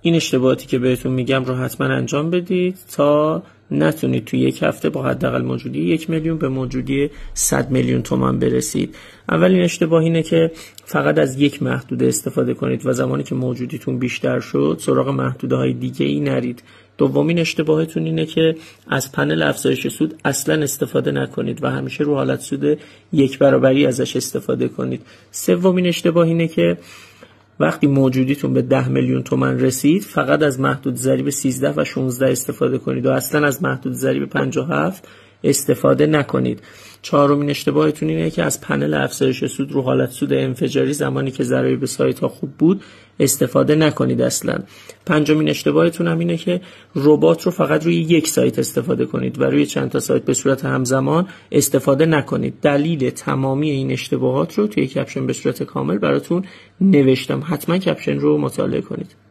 این اشتباهاتی که بهتون میگم رو حتما انجام بدید تا نتونید توی یک هفته با حداقل موجودی 1 میلیون به موجودی 100 میلیون تومان برسید. اولین اشتباه اینه که فقط از یک محدوده استفاده کنید و زمانی که موجودیتون بیشتر شد سراغ محدوده های دیگه ای نرید. دومین اشتباهتون اینه که از پنل افزایش سود اصلا استفاده نکنید و همیشه رو حالت سود 1 برابری ازش استفاده کنید. سومین اشتباه اینه که وقتی موجودیتون به 10 میلیون تومان رسید فقط از محدود ضریب 13 و 16 استفاده کنید و اصلا از محدود ضریب 57 استفاده نکنید. چهارمین اشتباهتون اینه که از پنل افزایش سود رو حالت سود انفجاری زمانی که ضرایب سایت ها خوب بود استفاده نکنید اصلا. پنجمین اشتباهتون هم اینه که ربات رو فقط روی یک سایت استفاده کنید و روی چند تا سایت به صورت همزمان استفاده نکنید. دلیل تمامی این اشتباهات رو توی کپشن به صورت کامل براتون نوشتم، حتما کپشن رو مطالعه کنید.